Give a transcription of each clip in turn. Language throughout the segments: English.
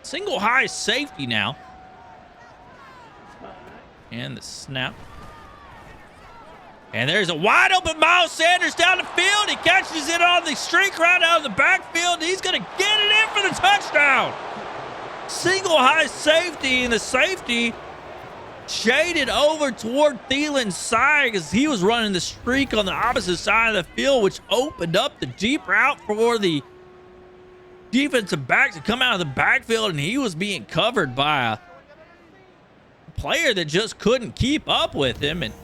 Single high safety now. And the snap. And there's a wide open Miles Sanders down the field. He catches it on the streak route out of the backfield. He's going to get it in for the touchdown. Single high safety, and the safety shaded over toward Thielen's side because he was running the streak on the opposite side of the field, which opened up the deep route for the defensive back to come out of the backfield, and he was being covered by a player that just couldn't keep up with him. And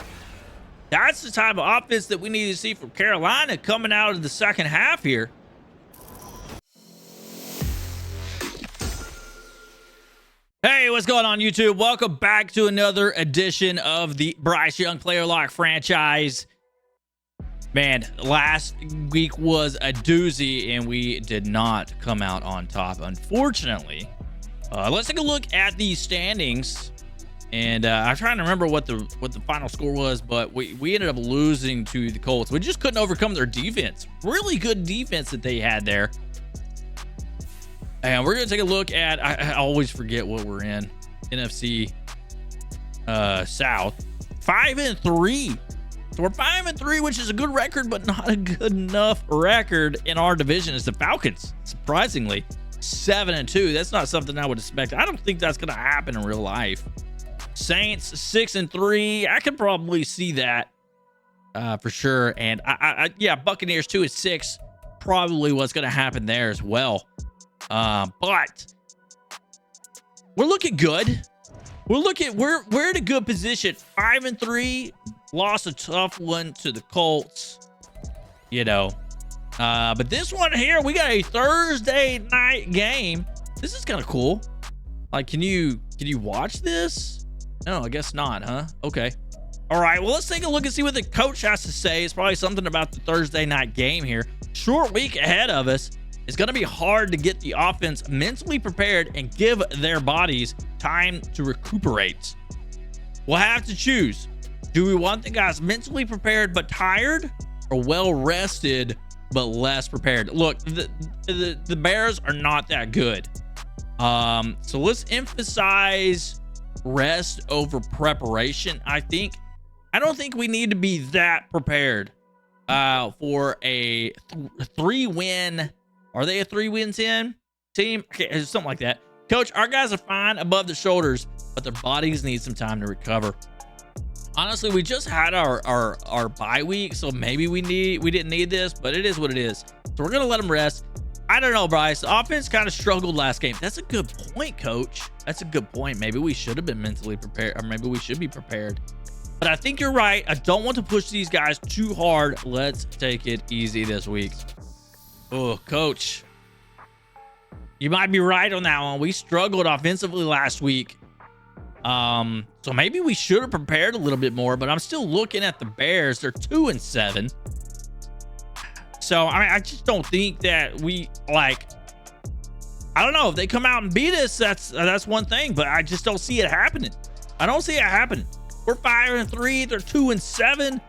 that's the type of offense that we need to see from Carolina coming out of the second half here. Hey, what's going on, YouTube? Welcome back to another edition of the Bryce Young Player Lock franchise. Man, last week was a doozy, and we did not come out on top, unfortunately. Let's take a look at the standings. And I'm trying to remember what the final score was, but we ended up losing to the Colts. We just couldn't overcome their defense. Really good defense that they had there. And we're going to take a look at, I always forget what we're in, NFC South. 5-3. So we're 5-3, which is a good record, but not a good enough record in our division as the Falcons, surprisingly. 7-2. That's not something I would expect. I don't think that's going to happen in real life. Saints 6-3. I could probably see that for sure. And yeah, Buccaneers 2-6. Probably what's going to happen there as well. But we're looking good. We're in a good position. 5-3. Lost a tough one to the Colts. You know. But this one here, we got a Thursday night game. This is kind of cool. Like, can you watch this? No, I guess not, huh? Okay. All right, well, let's take a look and see what the coach has to say. It's probably something about the Thursday night game here. Short week ahead of us. It's going to be hard to get the offense mentally prepared and give their bodies time to recuperate. We'll have to choose. Do we want the guys mentally prepared but tired, or well-rested but less prepared? Look, the Bears are not that good. So let's emphasize rest over preparation. I don't think we need to be that prepared for a 3-win. Are they a 3-win team? Okay, something like that. Coach, our guys are fine above the shoulders, but their bodies need some time to recover. Honestly, we just had our bye week, so maybe we didn't need this, but it is what it is. So we're gonna let them rest. I don't know, Bryce. The offense kind of struggled last game. That's a good point, Coach. That's a good point. Maybe we should have been mentally prepared, or maybe we should be prepared. But I think you're right. I don't want to push these guys too hard. Let's take it easy this week. Oh, Coach, you might be right on that one. We struggled offensively last week. So maybe we should have prepared a little bit more, but I'm still looking at the Bears. They're 2-7. So, I mean, I just don't think that we, like, I don't know, if they come out and beat us, that's one thing, but I just don't see it happening. I don't see it happening. We're 5-3. They're 2-7.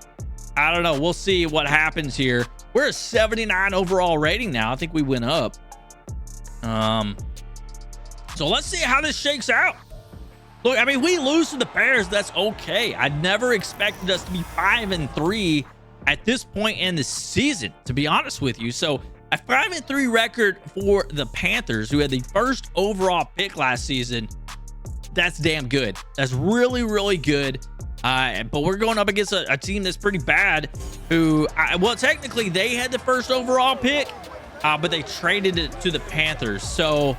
I don't know. We'll see what happens here. We're a 79 overall rating now. I think we went up. So let's see how this shakes out. Look, I mean, we lose to the Bears. That's okay. I never expected us to be 5-3 at this point in the season, to be honest with you. So a 5-3 record for the Panthers, who had the first overall pick last season, that's damn good. That's really, really good. But we're going up against a team that's pretty bad, who, well, technically they had the first overall pick, but they traded it to the Panthers. So,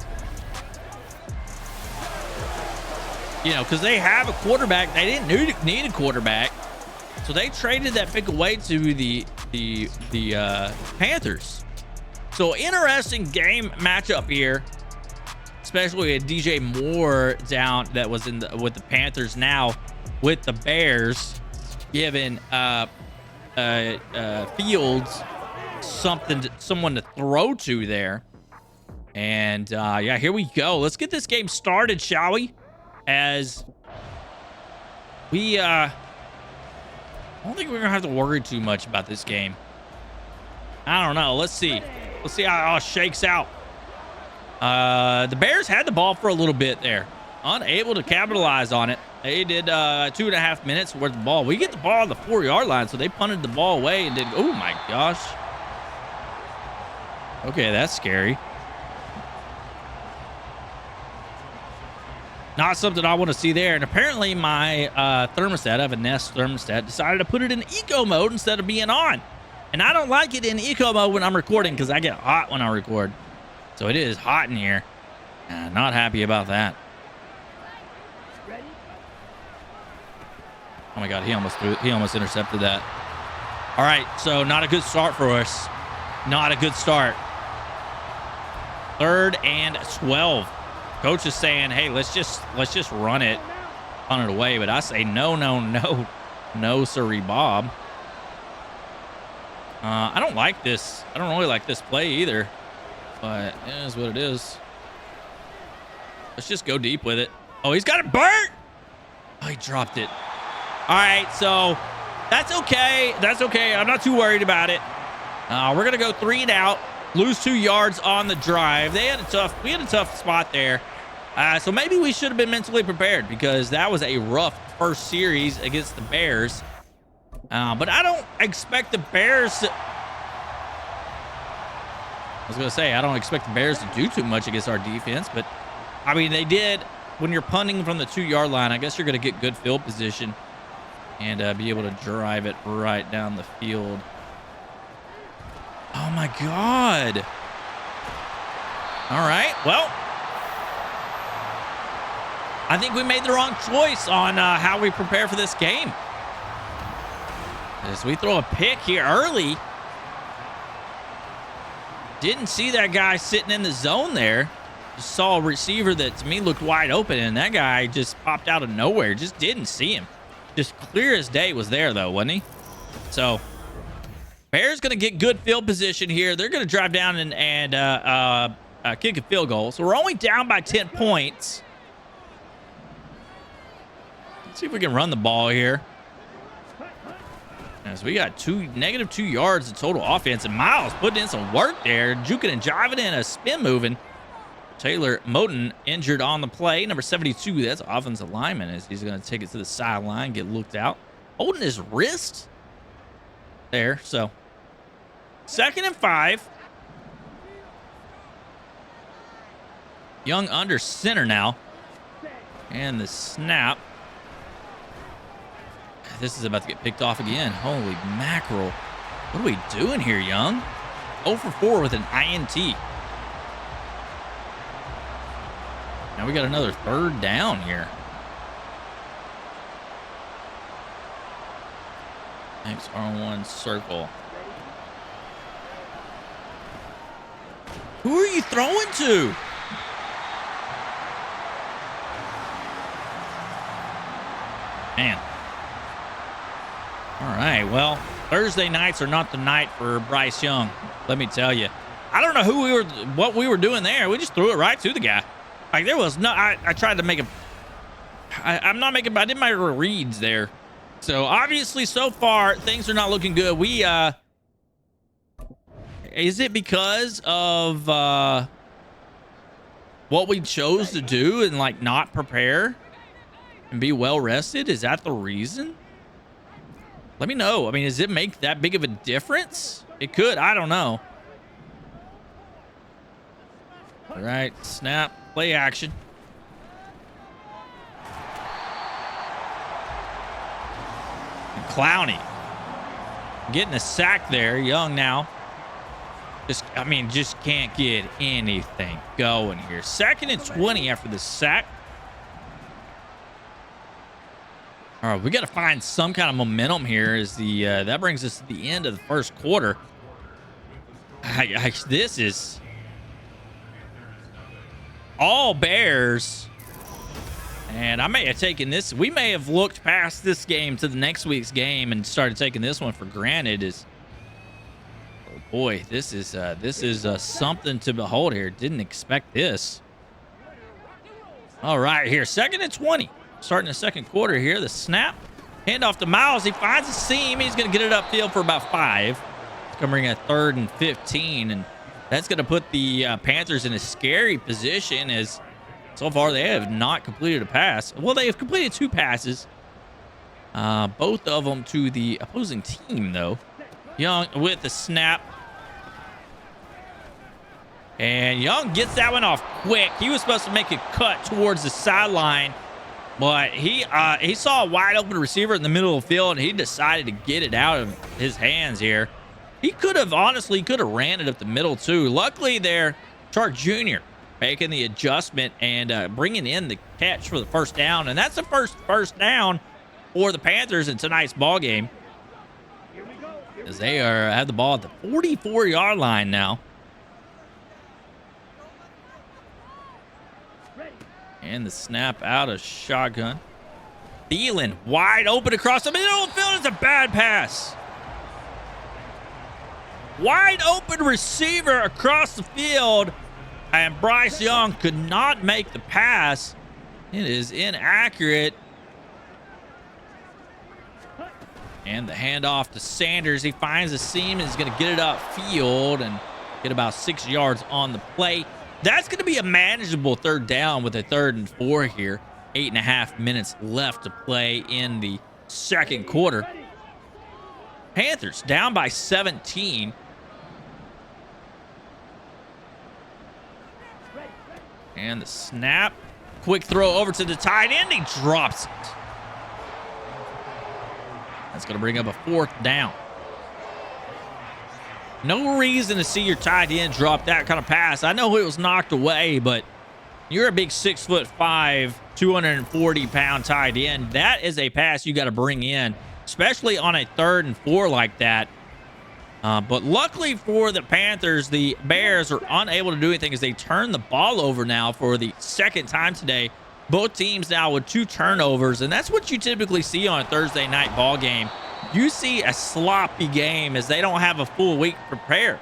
you know, because they have a quarterback, they didn't need a quarterback, so they traded that pick away to the Panthers. So interesting game matchup here, especially with DJ Moore down, that was with the Panthers, now with the Bears, giving Fields someone to throw to there. And yeah, here we go. Let's get this game started, shall we? As we I don't think we're gonna have to worry too much about this game. I don't know. Let's see how it all shakes out. The Bears had the ball for a little bit there. Unable to capitalize on it. They did 2.5 minutes worth of ball. We get the ball on the 4-yard line, so they punted the ball away and did. Oh, my gosh. Okay, that's scary. Not something I want to see there. And apparently my thermostat, I have a Nest thermostat, decided to put it in eco mode instead of being on. And I don't like it in eco mode when I'm recording because I get hot when I record. So it is hot in here. Not happy about that. Oh my God, he almost intercepted that. All right, so not a good start for us. Not a good start. 3rd and 12. Coach is saying, hey, let's just run it, punt it away. But I say no, sirree, Bob. I don't like this. I don't really like this play either, but it is what it is. Let's just go deep with it. Oh, he's got it burnt. Oh, he dropped it. All right, so that's okay. That's okay. I'm not too worried about it. We're gonna go 3 and out. Lose 2 yards on the drive. We had a tough spot there. So maybe we should have been mentally prepared because that was a rough first series against the Bears. But I don't expect the Bears to... I was going to say, I don't expect the Bears to do too much against our defense. But, I mean, they did. When you're punting from the 2-yard line, I guess you're going to get good field position and be able to drive it right down the field. Oh, my God. All right, well... I think we made the wrong choice on how we prepare for this game. As we throw a pick here early. Didn't see that guy sitting in the zone there. Just saw a receiver that to me looked wide open, and that guy just popped out of nowhere. Just didn't see him. Just clear as day was there, though, wasn't he? So, Bears going to get good field position here. They're going to drive down and kick a field goal. So, we're only down by 10 points. Let's see if we can run the ball here. So we got negative 2 yards of total offense, and Miles putting in some work there, juking and jiving in a spin moving. Taylor Moton injured on the play. Number 72, that's offensive lineman, as he's going to take it to the sideline, get looked out. Holding his wrist there. So 2nd and 5. Young under center now. And the snap. This is about to get picked off again. Holy mackerel. What are we doing here, Young? 0 for 4 with an INT. Now we got another 3rd down here. Thanks, R1 circle. Who are you throwing to? Man. All right, well, Thursday nights are not the night for Bryce Young. Let me tell you. I don't know what we were doing there. We just threw it right to the guy. Like, there was no... I tried to make a... I didn't make reads there. So, obviously, so far, things are not looking good. We, is it because of what we chose to do and, like, not prepare and be well-rested? Is that the reason? Let me know. I mean, does it make that big of a difference? It could. I don't know. All right. Snap. Play action. And Clowney getting a sack there. Young now. Just can't get anything going here. 2nd and 20 after the sack. All right, we got to find some kind of momentum here as that brings us to the end of the first quarter. This is all Bears. And I may have taken this. We may have looked past this game to the next week's game and started taking this one for granted. Oh boy, this is something to behold here. Didn't expect this. All right, here, 2nd and 20. Starting the second quarter here. The snap. Hand off to Miles. He finds a seam. He's going to get it upfield for about 5. It's going to bring a 3rd and 15. And That's going to put the Panthers in a scary position, as so far they have not completed a pass. Well, they have completed 2 passes, both of them to the opposing team, though. Young with the snap. And Young gets that one off quick. He was supposed to make a cut towards the sideline, but he saw a wide open receiver in the middle of the field, and he decided to get it out of his hands here. He could have, honestly, ran it up the middle, too. Luckily there, Chark Jr. making the adjustment and bringing in the catch for the first down. And that's the first down for the Panthers in tonight's ball game, as they have the ball at the 44-yard line now. And the snap out of shotgun. Thielen wide open across the middle of the field. It's a bad pass. Wide open receiver across the field, and Bryce Young could not make the pass. It is inaccurate. And the handoff to Sanders. He finds the seam and is going to get it upfield and get about 6 yards on the play. That's going to be a manageable 3rd down with a 3rd and 4 here. 8.5 minutes left to play in the second quarter. Panthers down by 17. And the snap. Quick throw over to the tight end. He drops it. That's going to bring up a 4th down. No reason to see your tight end drop that kind of pass. I know it was knocked away, but you're a big 6'5", 240-pound tight end. That is a pass you got to bring in, especially on a 3rd and 4 like that. But luckily for the Panthers, the Bears are unable to do anything as they turn the ball over now for the 2nd time today. Both teams now with 2 turnovers, and that's what you typically see on a Thursday night ball game. You see a sloppy game as they don't have a full week to prepare.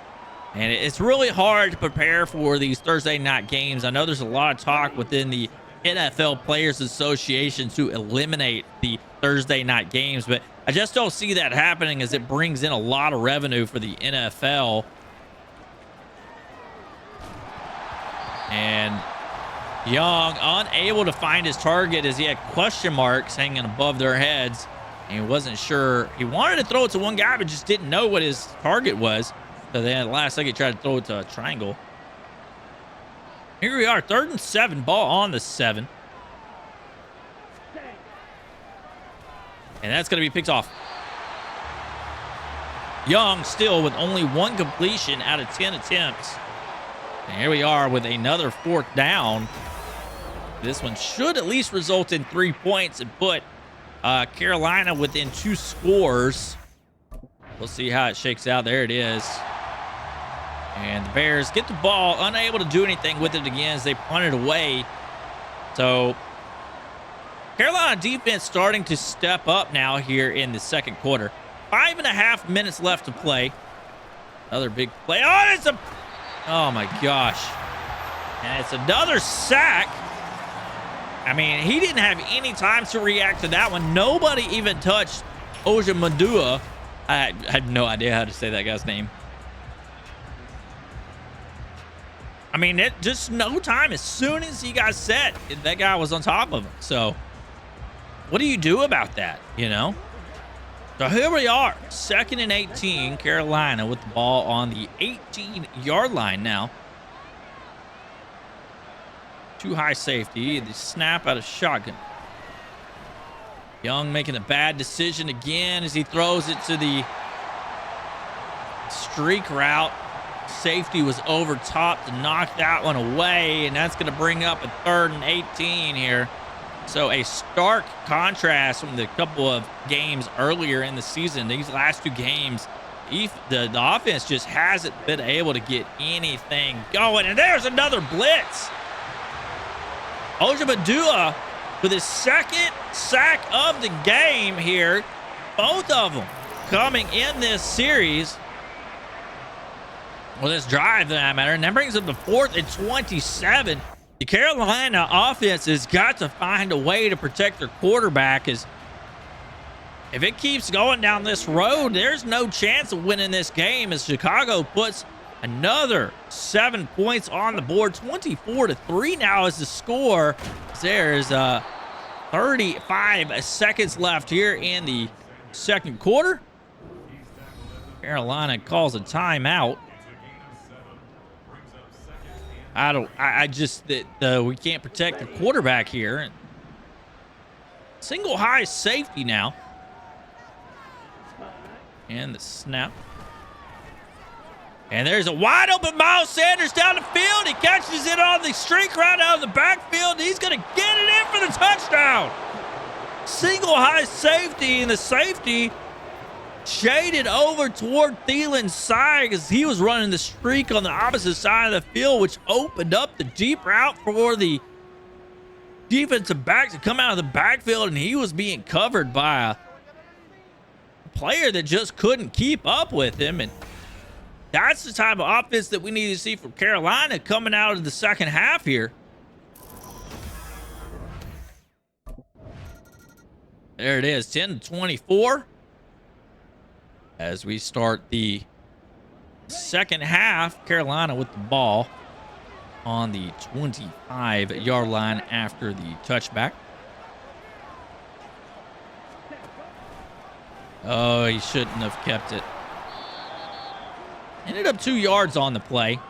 And it's really hard to prepare for these Thursday night games. I know there's a lot of talk within the NFL Players Association to eliminate the Thursday night games, but I just don't see that happening, as it brings in a lot of revenue for the NFL. And Young unable to find his target as he had question marks hanging above their heads. And he wasn't sure. He wanted to throw it to one guy, but just didn't know what his target was. So then at the last second, he tried to throw it to a triangle. Here we are, 3rd and 7, ball on the 7. And that's going to be picked off. Young still with only 1 completion out of 10 attempts. And here we are with another 4th down. This one should at least result in 3 points and put Carolina within 2 scores. We'll see how it shakes out. There it is. And the Bears get the ball, unable to do anything with it again as they punt it away. So Carolina defense starting to step up now here in the second quarter. 5.5 minutes left to play. Another big play. Oh, it's a... Oh, my gosh. And it's another sack. I mean, he didn't have any time to react to that one. Nobody even touched Ojemadua. I had no idea how to say that guy's name. I mean, it just no time. As soon as he got set, that guy was on top of him. So what do you do about that, you know? So here we are, 2nd and 18, Carolina with the ball on the 18-yard line now. Too high safety, the snap out of shotgun. Young making a bad decision again as he throws it to the streak route. Safety was over top to knock that one away, and that's going to bring up a 3rd and 18 here. So a stark contrast from the couple of games earlier in the season. These last 2 games, the offense just hasn't been able to get anything going. And there's another blitz. Ojemadua with his 2nd sack of the game here. Both of them coming in this series. Well, this drive, for that matter. And that brings up the 4th and 27. The Carolina offense has got to find a way to protect their quarterback. As if it keeps going down this road, there's no chance of winning this game as Chicago puts Another 7 points on the board. 24-3 now is the score. There's 35 seconds left here in the second quarter. Carolina calls a timeout. We can't protect the quarterback here. Single high safety now. And the snap. And there's a wide open Miles Sanders down the field. He catches it on the streak route out of the backfield. He's going to get it in for the touchdown. Single high safety, and the safety shaded over toward Thielen's side as he was running the streak on the opposite side of the field, which opened up the deep route for the defensive back to come out of the backfield, and he was being covered by a player that just couldn't keep up with him. And that's the type of offense that we need to see from Carolina coming out of the second half here. There it is, 10-24. As we start the second half, Carolina with the ball on the 25-yard line after the touchback. Oh, he shouldn't have kept it. Ended up 2 yards on the play.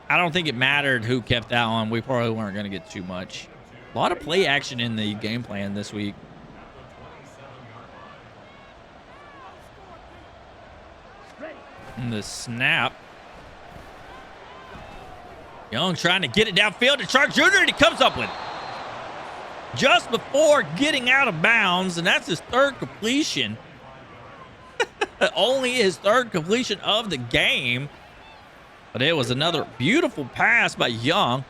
I don't think it mattered who kept that one. We probably weren't going to get too much. A lot of play action in the game plan this week. And the snap. Young trying to get it downfield to Chark Jr., and he comes up with it just before getting out of bounds, and that's his third completion. Only his third completion of the game. But it was another beautiful pass by Young.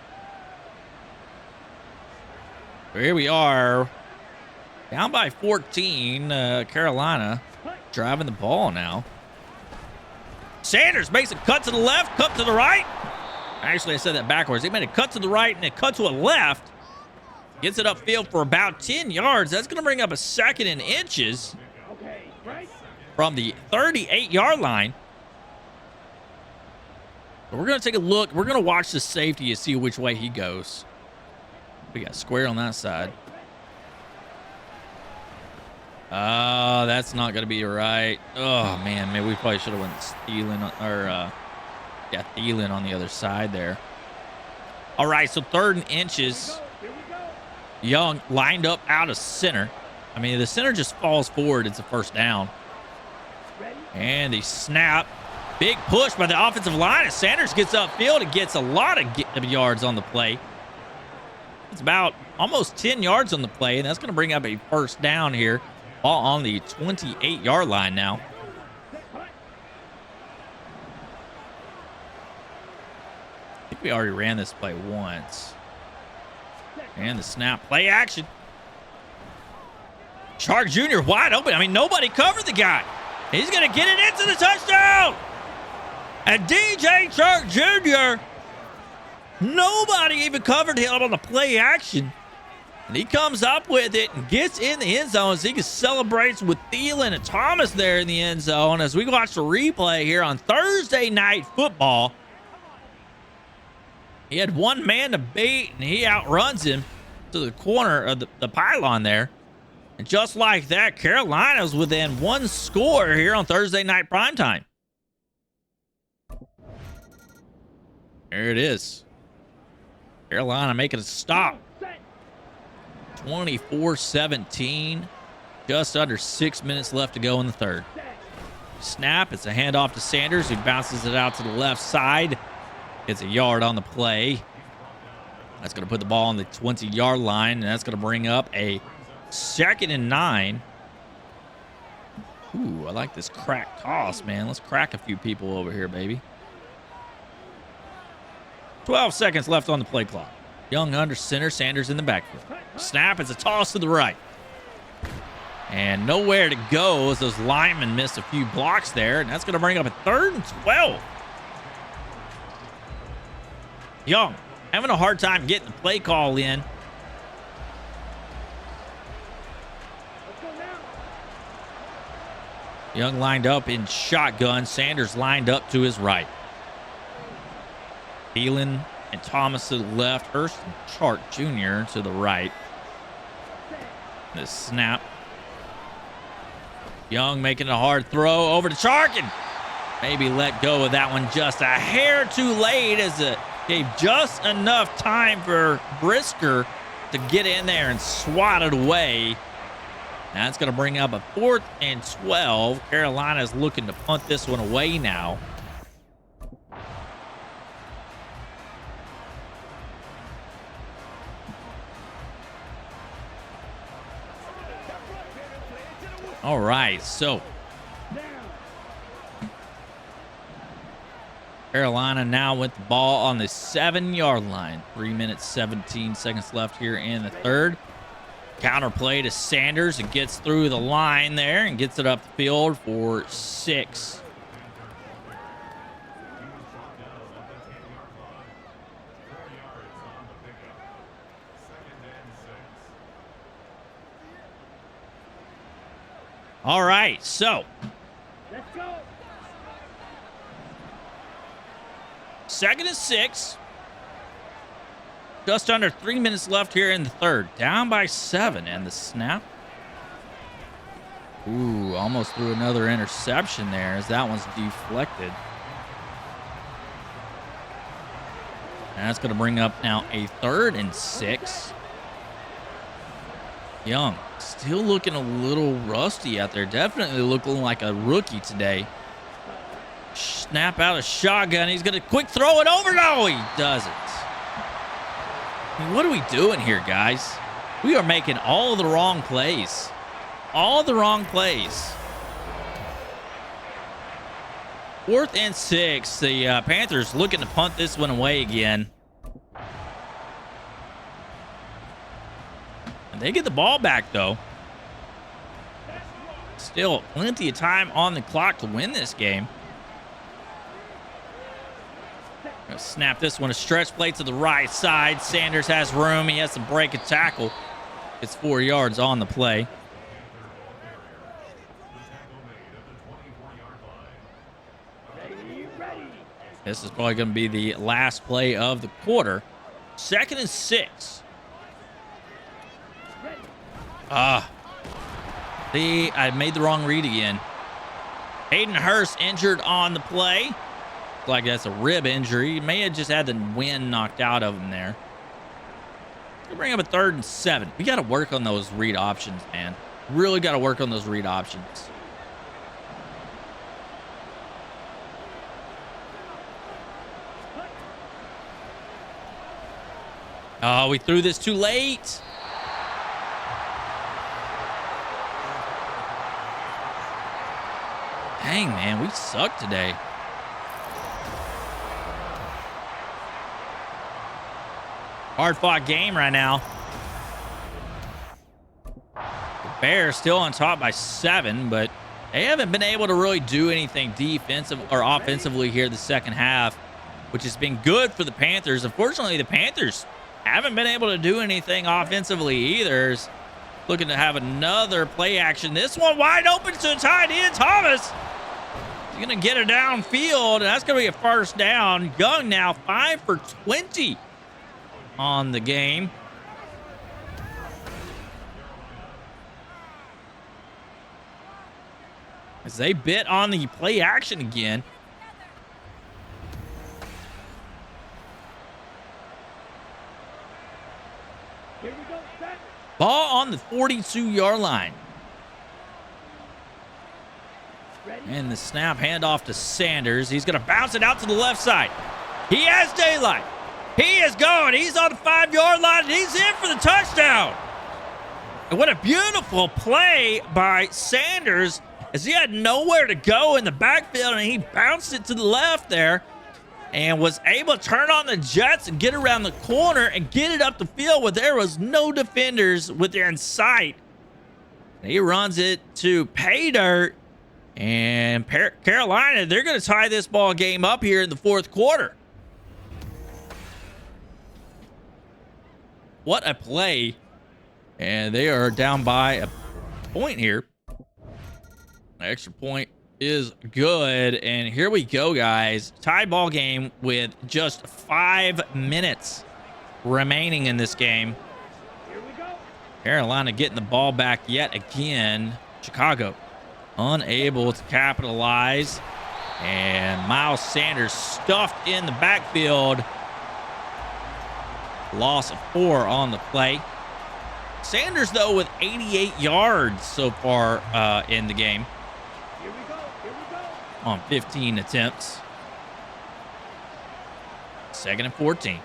Here we are. Down by 14. Carolina driving the ball now. Sanders makes a cut to the left, cut to the right. Actually, I said that backwards. He made a cut to the right and a cut to a left. Gets it upfield for about 10 yards. That's going to bring up a 2nd and inches from the 38-yard line. So we're going to take a look. We're going to watch the safety and see which way he goes. We got square on that side. Oh, that's not going to be right. Oh, man. Maybe we probably should have went Thielen Thielen on the other side there. All right, so 3rd and inches. Young lined up out of center. I mean, the center just falls forward. It's a first down. And the snap. Big push by the offensive line as Sanders gets upfield. It gets a lot of yards on the play. It's about almost 10 yards on the play, and that's going to bring up a first down here. Ball on the 28-yard line now. I think we already ran this play once. And the snap. Play action. Chark Jr. wide open. I mean, nobody covered the guy. He's going to get it into the touchdown. And DJ Chark Jr., nobody even covered him on the play action. And he comes up with it and gets in the end zone as he celebrates with Thielen and Thomas there in the end zone as we watch the replay here on Thursday Night Football. He had one man to beat, and he outruns him to the corner of the pylon there. And just like that, Carolina's within one score here on Thursday Night Primetime. There it is. Carolina making a stop. 24-17. Just under 6 minutes left to go in the third. Snap. It's a handoff to Sanders, who bounces it out to the left side. Gets a yard on the play. That's going to put the ball on the 20-yard line, and that's going to bring up a 2nd and 9. Ooh, I like this crack toss, man. Let's crack a few people over here, baby. 12 seconds left on the play clock. Young under center, Sanders in the backfield. Snap, it's a toss to the right. And nowhere to go as those linemen missed a few blocks there, and that's going to bring up a 3rd and 12. Young having a hard time getting the play call in. Young lined up in shotgun. Sanders lined up to his right. Thielen and Thomas to the left. Hurst and Chart Jr. to the right. The snap. Young making a hard throw over to Charkin. Maybe let go of that one just a hair too late, as it gave just enough time for Brisker to get in there and swat it away. That's going to bring up a 4th and 12. Carolina's looking to punt this one away now. All right, so Carolina now with the ball on the 7-yard line. 3 minutes, 17 seconds left here in the third. Counter play to Sanders. It gets through the line there and gets it up the field for 6. All right, so let's go. 2nd and 6. Just under 3 minutes left here in the third. Down by 7, and the snap. Ooh, almost threw another interception there as that one's deflected. And that's going to bring up now a 3rd and 6. Young still looking a little rusty out there. Definitely looking like a rookie today. Snap out a shotgun. He's going to quick throw it over. No, he doesn't. I mean, what are we doing here, guys? We are making all the wrong plays. All the wrong plays. 4th and 6. The Panthers looking to punt this one away again. And they get the ball back, though. Still plenty of time on the clock to win this game. Gonna snap this one, a stretch play to the right side. Sanders has room. He has to break a tackle. It's 4 yards on the play. This is probably going to be the last play of the quarter. 2nd and 6. I made the wrong read again. Hayden Hurst injured on the play. Looks like that's a rib injury. He may have just had the wind knocked out of him there. We'll bring up a 3rd and 7. We got to work on those read options, man. Really got to work on those read options. Oh, we threw this too late. Dang, man, we suck today. Hard-fought game right now. The Bears still on top by 7, but they haven't been able to really do anything defensive or offensively here the second half, which has been good for the Panthers. Unfortunately, the Panthers haven't been able to do anything offensively either. Looking to have another play action. This one wide open to the tight end, Thomas. He's going to get it downfield, and that's going to be a first down. Young now 5 for 20 on the game. As they bit on the play action again. Here we go. Ball on the 42-yard line. And the snap handoff to Sanders. He's going to bounce it out to the left side. He has daylight. He is going. He's on the 5-yard line, and he's in for the touchdown. And what a beautiful play by Sanders, as he had nowhere to go in the backfield, and he bounced it to the left there and was able to turn on the jets and get around the corner and get it up the field where there was no defenders within sight. And he runs it to pay dirt. And Carolina, they're going to tie this ball game up here in the fourth quarter. What a play. And they are down by a point here. An extra point is good. And here we go, guys. Tie ball game with just 5 minutes remaining in this game. Carolina getting the ball back yet again. Chicago unable to capitalize. And Miles Sanders stuffed in the backfield. Loss of 4 on the play. Sanders, though, with 88 yards so far in the game. Here we go. On 15 attempts. 2nd and 14.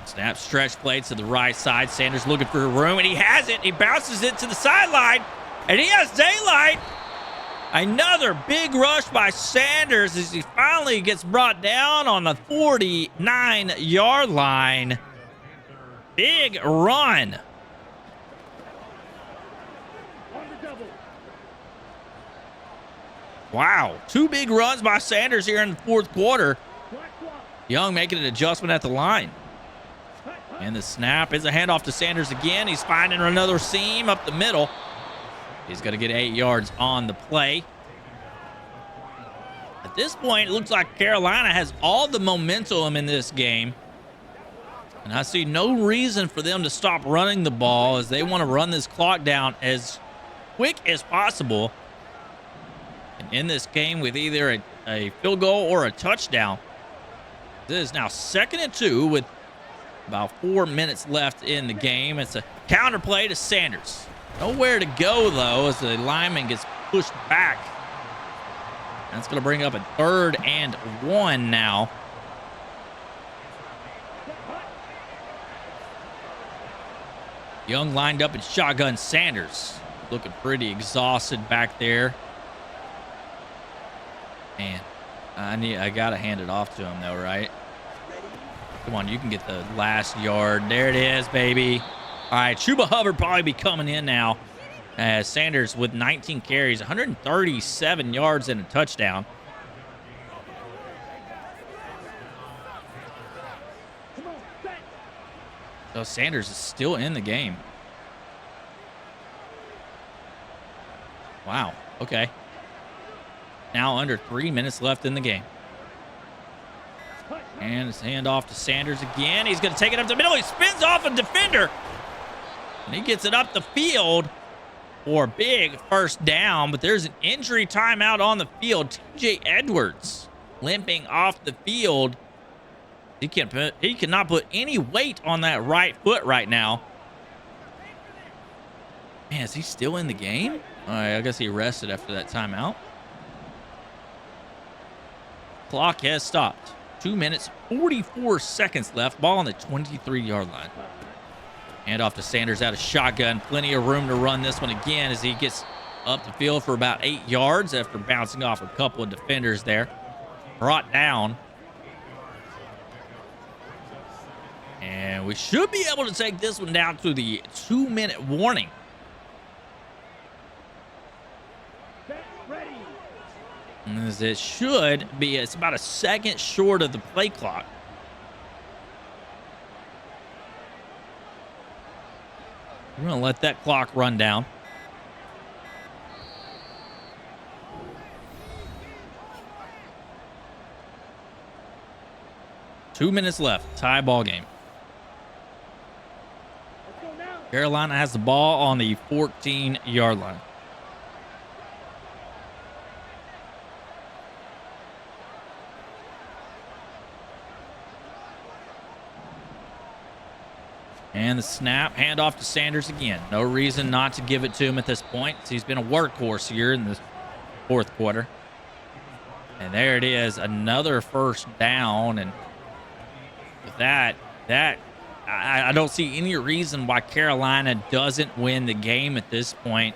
Snap stretch play to the right side. Sanders looking for room, and he has it. He bounces it to the sideline, and he has daylight. Another big rush by Sanders as he finally gets brought down on the 49-yard line. Big run. Wow, 2 big runs by Sanders here in the 4th quarter. Young making an adjustment at the line. And the snap is a handoff to Sanders again. He's finding another seam up the middle. He's going to get 8 yards on the play. At this point, it looks like Carolina has all the momentum in this game. And I see no reason for them to stop running the ball as they want to run this clock down as quick as possible. And in this game with either a field goal or a touchdown. This is now 2nd and 2 with about 4 minutes left in the game. It's a counter play to Sanders. Nowhere to go, though, as the lineman gets pushed back. That's going to bring up a 3rd and 1 now. Young lined up in shotgun. Sanders looking pretty exhausted back there. Man, I got to hand it off to him, though, right? Come on, you can get the last yard. There it is, baby. All right, Chuba Hubbard probably be coming in now. As Sanders with 19 carries, 137 yards and a touchdown. So Sanders is still in the game. Wow, okay. Now under 3 minutes left in the game. And his handoff to Sanders again. He's going to take it up the middle. He spins off a defender. And he gets it up the field for a big first down. But there's an injury timeout on the field. TJ Edwards limping off the field. He cannot put any weight on that right foot right now. Man, is he still in the game? All right, I guess he rested after that timeout. Clock has stopped. 2 minutes, 44 seconds left. Ball on the 23-yard line. Hand off to Sanders out of shotgun. Plenty of room to run this one again as he gets up the field for about 8 yards after bouncing off a couple of defenders there. Brought down. And we should be able to take this one down to the 2-minute warning. As it should be. It's about a second short of the play clock. We're going to let that clock run down. Two minutes left. Tie ball game. Carolina has the ball on the 14-yard line. And the snap, handoff to Sanders again. No reason not to give it to him at this point. He's been a workhorse here in the 4th quarter. And there it is, another first down. And with that, I don't see any reason why Carolina doesn't win the game at this point,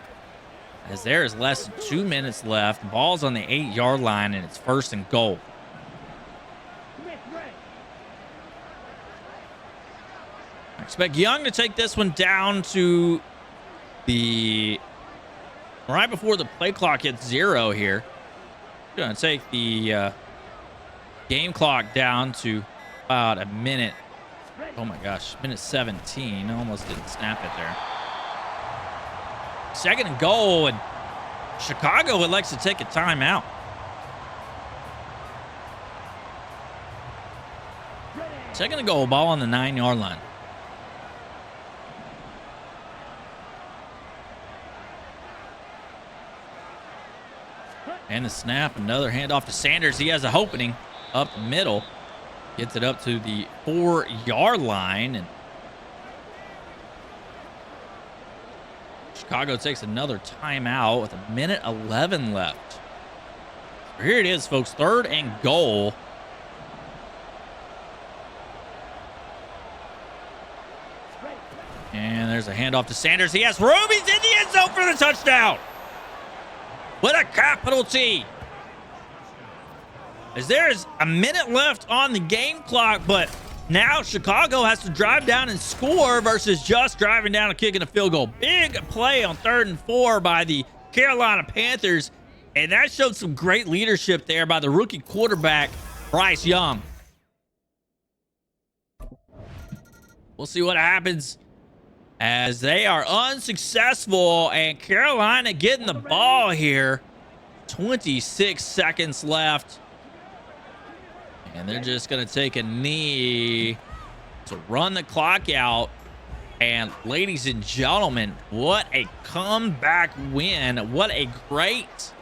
as there is less than 2 minutes left. The ball's on the 8-yard line, and it's 1st and goal. I expect Young to take this one down to the right before the play clock hits 0 here. Going to take the game clock down to about a minute. Oh my gosh, minute 17. Almost didn't snap it there. 2nd and goal, and Chicago elects to take a timeout. Second and goal, ball on the 9-yard line. And the snap, another handoff to Sanders. He has a opening up the middle. Gets it up to the 4-yard line. And Chicago takes another timeout with 1:11 left. So here it is, folks. 3rd and goal. And there's a handoff to Sanders. He has room. He's in the end zone for the touchdown. With a capital T. As there is a minute left on the game clock, but now Chicago has to drive down and score versus just driving down and kicking a field goal. Big play on 3rd and 4 by the Carolina Panthers, and that showed some great leadership there by the rookie quarterback, Bryce Young. We'll see what happens as they are unsuccessful, and Carolina getting the ball here. 26 seconds left. And they're just going to take a knee to run the clock out. And ladies and gentlemen, what a comeback win. What a great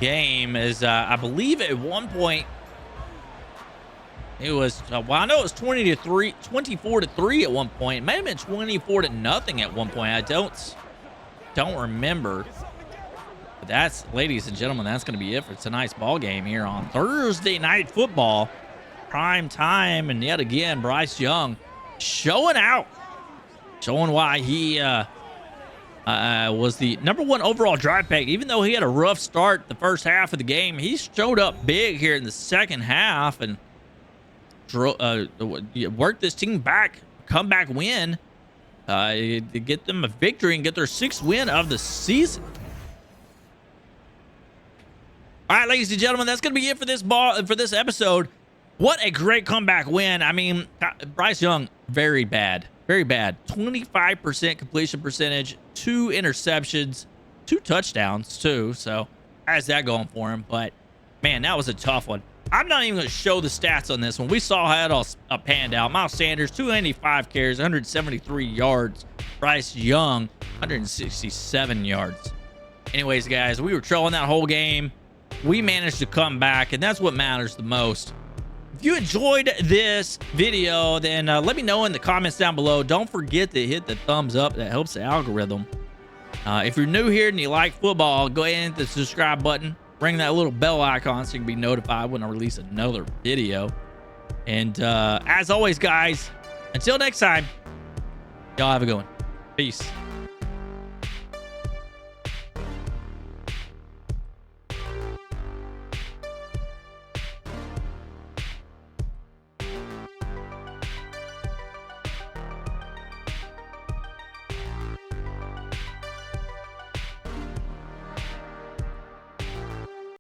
game. As I believe at one point it was, well, I know it was 24-3 at one point. It may have been 24-0 at one point. I don't remember. But that's, ladies and gentlemen, that's going to be it for tonight's ball game here on Thursday Night Football. Prime time, and yet again, Bryce Young showing out. Showing why he was the #1 overall draft pick. Even though he had a rough start the first half of the game, he showed up big here in the second half and worked this team back, comeback win to get them a victory and get their 6th win of the season. All right, ladies and gentlemen, that's going to be it for this episode. What a great comeback win. I mean, Bryce Young, very bad. Very bad. 25% completion percentage, 2 interceptions, 2 touchdowns, too. So, has that going for him. But, man, that was a tough one. I'm not even going to show the stats on this one. We saw how it all panned out. Miles Sanders, 295 carries, 173 yards. Bryce Young, 167 yards. Anyways, guys, we were trolling that whole game. We managed to come back, and that's what matters the most. If you enjoyed this video, then let me know in the comments down below. Don't forget to hit the thumbs up. That helps the algorithm. If you're new here and you like football, go ahead and hit the subscribe button. Ring that little bell icon so you can be notified when I release another video. And as always, guys, until next time, y'all have a good one. Peace.